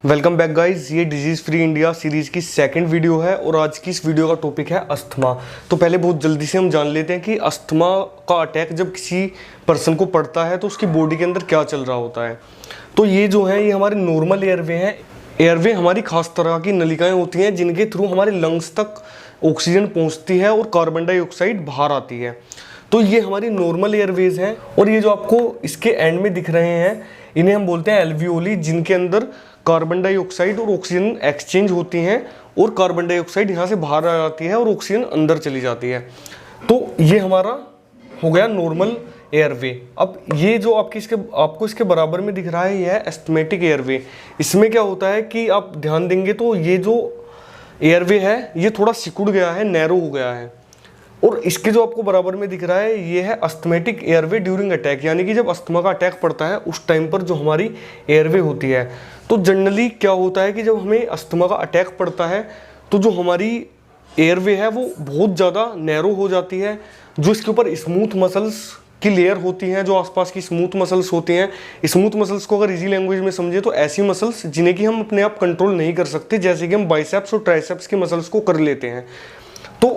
Welcome back guys, ये disease free India series की second video है और आज की इस वीडियो का टॉपिक है अस्थमा। तो पहले बहुत जल्दी से हम जान लेते हैं कि अस्थमा का अटैक जब किसी पर्सन को पड़ता है तो उसकी बॉडी के अंदर क्या चल रहा होता है। तो ये जो है ये हमारे नॉर्मल एयरवे हैं। एयरवे हमारी खास तरह की नलिकाएँ होती हैं जिनके थ्रू हमारे लंग्स तक ऑक्सीजन पहुँचती है और कार्बन डाइऑक्साइड बाहर आती है। तो ये हमारी नॉर्मल एयरवेज हैं और ये जो आपको इसके एंड में दिख रहे हैं इन्हें हम बोलते हैं एल्वियोली, जिनके अंदर कार्बन डाइऑक्साइड और ऑक्सीजन एक्सचेंज होती हैं और कार्बन डाइऑक्साइड यहाँ से बाहर आ जाती है और ऑक्सीजन अंदर चली जाती है। तो ये हमारा हो गया नॉर्मल एयरवे। अब ये जो आपको इसके बराबर में दिख रहा है यह है एस्थमेटिक एयरवे। इसमें क्या होता है कि आप ध्यान देंगे तो ये जो एयरवे है ये थोड़ा सिकुड़ गया है, नैरो हो गया है। और इसके जो आपको बराबर में दिख रहा है ये है अस्थमेटिक एयरवे ड्यूरिंग अटैक, यानी कि जब अस्थमा का अटैक पड़ता है उस टाइम पर जो हमारी एयरवे होती है। तो जनरली क्या होता है कि जब हमें अस्थमा का अटैक पड़ता है तो जो हमारी एयरवे है वो बहुत ज़्यादा नैरो हो जाती है। जो इसके ऊपर स्मूथ मसल्स की लेयर होती हैं, जो आसपास की स्मूथ मसल्स होती हैं, स्मूथ मसल्स को अगर इजी लैंग्वेज में समझे तो ऐसी मसल्स जिन्हें कि हम अपने आप कंट्रोल नहीं कर सकते, जैसे कि हम बाइसेप्स और ट्राइसेप्स की मसल्स को कर लेते हैं। तो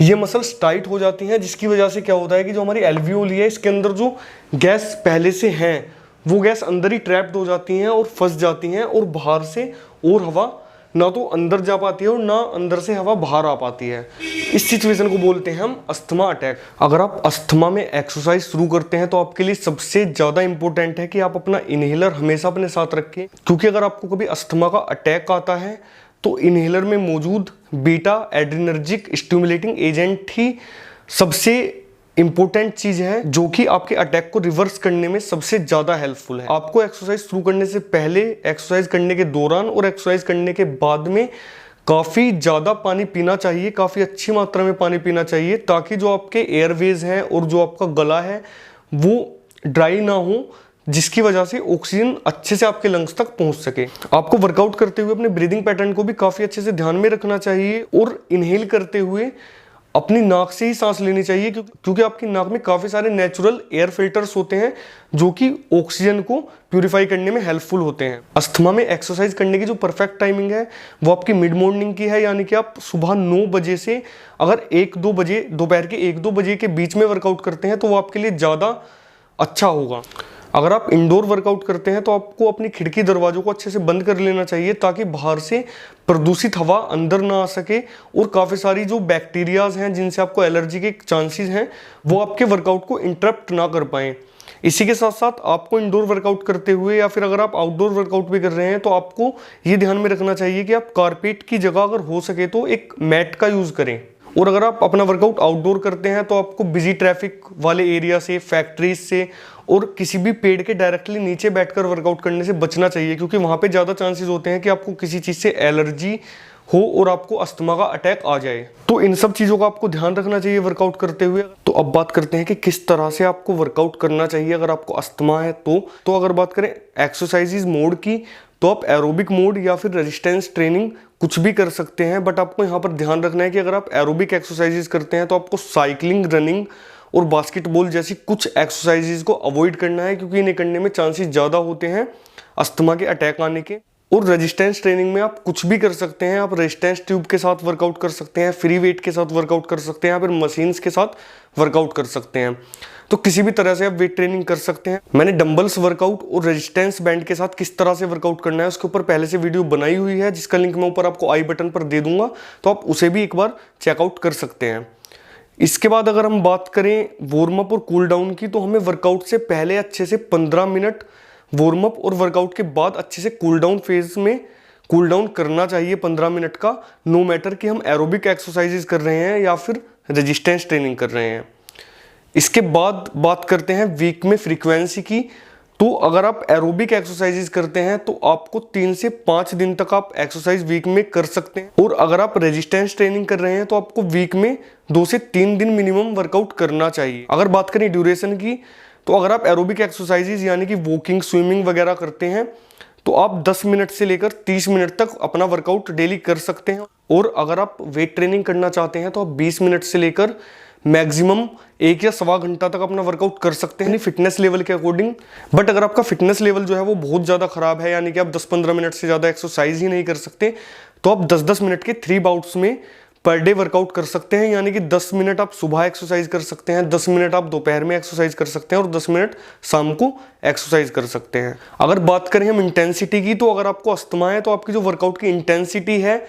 ये मसल्स टाइट हो जाती हैं, जिसकी वजह से क्या होता है कि जो हमारी एल्वियोली है इसके अंदर जो गैस पहले से है वो गैस अंदर ही ट्रैप्ड हो जाती हैं और फंस जाती हैं और बाहर से और हवा ना तो अंदर जा पाती है और ना अंदर से हवा बाहर आ पाती है। इस सिचुएशन को बोलते हैं हम अस्थमा अटैक। अगर आप अस्थमा में एक्सरसाइज शुरू करते हैं तो आपके लिए सबसे ज़्यादा इंपॉर्टेंट है कि आप अपना इनहेलर हमेशा अपने साथ रखें, क्योंकि अगर आपको कभी अस्थमा का अटैक आता है तो इनहेलर में मौजूद बीटा एड्रेनर्जिक स्टिमुलेटिंग एजेंट ही सबसे इंपॉर्टेंट चीज है जो कि आपके अटैक को रिवर्स करने में सबसे ज्यादा हेल्पफुल है। आपको एक्सरसाइज शुरू करने से पहले, एक्सरसाइज करने के दौरान और एक्सरसाइज करने के बाद में काफी ज्यादा पानी पीना चाहिए, काफी अच्छी मात्रा में पानी पीना चाहिए, ताकि जो आपके एयरवेज हैं और जो आपका गला है वो ड्राई ना हो, जिसकी वजह से ऑक्सीजन अच्छे से आपके लंग्स तक पहुंच सके। आपको वर्कआउट करते हुए अपने ब्रीदिंग पैटर्न को भी काफी अच्छे से ध्यान में रखना चाहिए और इनहेल करते हुए अपनी नाक से ही सांस लेनी चाहिए, क्योंकि आपकी नाक में काफी सारे नेचुरल एयर फिल्टर्स होते हैं जो कि ऑक्सीजन को प्यूरिफाई करने में हेल्पफुल होते हैं। अस्थमा में एक्सरसाइज करने की जो परफेक्ट टाइमिंग है वो आपकी मिड मॉर्निंग की है, यानी कि आप सुबह 9 बजे से अगर 1-2 बजे, दोपहर के 1-2 बजे के बीच में वर्कआउट करते हैं तो वो आपके लिए ज़्यादा अच्छा होगा। अगर आप इंडोर वर्कआउट करते हैं तो आपको अपनी खिड़की दरवाजों को अच्छे से बंद कर लेना चाहिए, ताकि बाहर से प्रदूषित हवा अंदर ना आ सके और काफ़ी सारी जो बैक्टीरियाज हैं जिनसे आपको एलर्जी के चांसेस हैं वो आपके वर्कआउट को इंटरप्ट ना कर पाएँ। इसी के साथ साथ आपको इंडोर वर्कआउट करते हुए या फिर अगर आप आउटडोर वर्कआउट भी कर रहे हैं तो आपको ये ध्यान में रखना चाहिए कि आप कारपेट की जगह अगर हो सके तो एक मैट का यूज़ करें। और अगर आप अपना वर्कआउट आउटडोर करते हैं तो आपको बिजी ट्रैफिक वाले एरिया से, फैक्ट्रीज से और किसी भी पेड़ के डायरेक्टली नीचे बैठकर वर्कआउट करने से बचना चाहिए, क्योंकि वहाँ पे ज़्यादा चांसेस होते हैं कि आपको किसी चीज़ से एलर्जी हो और आपको अस्थमा का अटैक आ जाए। तो इन सब चीज़ों का आपको ध्यान रखना चाहिए वर्कआउट करते हुए। तो अब बात करते हैं कि किस तरह से आपको वर्कआउट करना चाहिए अगर आपको अस्थमा है तो अगर बात करें एक्सरसाइजेज मोड की तो आप एरोबिक मोड या फिर रेजिस्टेंस ट्रेनिंग कुछ भी कर सकते हैं, बट आपको यहाँ पर ध्यान रखना है कि अगर आप एरोबिक एक्सरसाइजेज करते हैं तो आपको साइकिलिंग, रनिंग और बास्केटबॉल जैसी कुछ एक्सरसाइजेज को अवॉइड करना है, क्योंकि इन्हें करने में चांसेस ज़्यादा होते हैं अस्थमा के अटैक आने के। और रेजिस्टेंस ट्रेनिंग में आप कुछ भी कर सकते हैं, आप रेजिस्टेंस ट्यूब के साथ वर्कआउट कर सकते हैं, फ्री वेट के साथ वर्कआउट कर सकते हैं या फिर मशीन्स के साथ वर्कआउट कर सकते हैं। तो किसी भी तरह से आप वेट ट्रेनिंग कर सकते हैं। मैंने डंबल्स वर्कआउट और रेजिस्टेंस बैंड के साथ किस तरह से वर्कआउट करना है उसके ऊपर पहले से वीडियो बनाई हुई है, जिसका लिंक मैं ऊपर आपको आई बटन पर दे दूंगा, तो आप उसे भी एक बार चेकआउट कर सकते हैं। इसके बाद अगर हम बात करें वार्म अप और कूल डाउन की, तो हमें वर्कआउट से पहले अच्छे से 15 मिनट वार्म अप और वर्कआउट के बाद अच्छे से कूल डाउन फेज में कूल डाउन करना चाहिए 15 मिनट का, नो मैटर कि हम एरोबिक एक्सरसाइजेज कर रहे हैं या फिर रेजिस्टेंस ट्रेनिंग कर रहे हैं। इसके बाद बात करते हैं वीक में फ्रीक्वेंसी की। तो अगर आप एरोबिक एक्सरसाइजेज करते हैं तो आपको 3 से 5 दिन तक आप एक्सरसाइज वीक में कर सकते हैं, और अगर आप रेजिस्टेंस ट्रेनिंग कर रहे हैं तो आपको वीक में 2 से 3 दिन मिनिमम वर्कआउट करना चाहिए। अगर बात करें ड्यूरेशन की, तो अगर आप एरोबिक एक्सरसाइजेज यानी कि वॉकिंग, स्विमिंग वगैरह करते हैं तो आप 10 मिनट से लेकर 30 मिनट तक अपना वर्कआउट डेली कर सकते हैं। और अगर आप वेट ट्रेनिंग करना चाहते हैं तो आप 20 मिनट से लेकर मैक्सिमम 1 या सवा घंटा तक अपना वर्कआउट कर सकते हैं फिटनेस लेवल के अकॉर्डिंग। बट अगर आपका फिटनेस लेवल जो है वो बहुत ज़्यादा खराब है, यानी कि आप 10-15 मिनट से ज़्यादा एक्सरसाइज ही नहीं कर सकते, तो आप 10-10 मिनट के 3 बाउट्स में पर डे वर्कआउट कर सकते हैं। यानी कि 10 मिनट आप सुबह एक्सरसाइज कर सकते हैं, 10 मिनट आप दोपहर में एक्सरसाइज कर सकते हैं और 10 मिनट शाम को एक्सरसाइज कर सकते हैं। अगर बात करें हम इंटेंसिटी की, तो अगर आपको अस्थमा है तो आपकी जो वर्कआउट की इंटेंसिटी है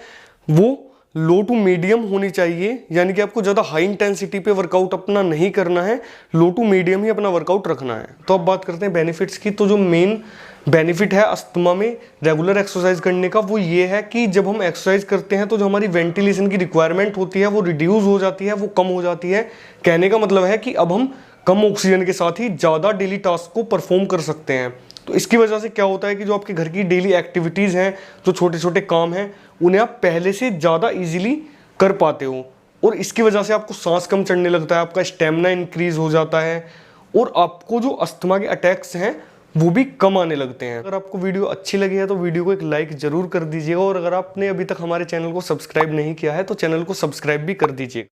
वो लो टू मीडियम होनी चाहिए। यानी कि आपको ज़्यादा हाई इंटेंसिटी पे वर्कआउट अपना नहीं करना है, लो टू मीडियम ही अपना वर्कआउट रखना है। तो अब बात करते हैं बेनिफिट्स की। तो जो मेन बेनिफिट है अस्थमा में रेगुलर एक्सरसाइज करने का, वो ये है कि जब हम एक्सरसाइज करते हैं तो जो हमारी वेंटिलेशन की रिक्वायरमेंट होती है वो रिड्यूस हो जाती है, वो कम हो जाती है। कहने का मतलब है कि अब हम कम ऑक्सीजन के साथ ही ज़्यादा डेली टास्क को परफॉर्म कर सकते हैं। तो इसकी वजह से क्या होता है कि जो आपके घर की डेली एक्टिविटीज़ हैं, जो छोटे छोटे काम हैं, उन्हें आप पहले से ज़्यादा इजीली कर पाते हो और इसकी वजह से आपको सांस कम चढ़ने लगता है, आपका स्टेमिना इंक्रीज हो जाता है और आपको जो अस्थमा के अटैक्स हैं वो भी कम आने लगते हैं। अगर आपको वीडियो अच्छी लगी है तो वीडियो को एक लाइक जरूर कर दीजिएगा और अगर आपने अभी तक हमारे चैनल को सब्सक्राइब नहीं किया है तो चैनल को सब्सक्राइब भी कर दीजिए।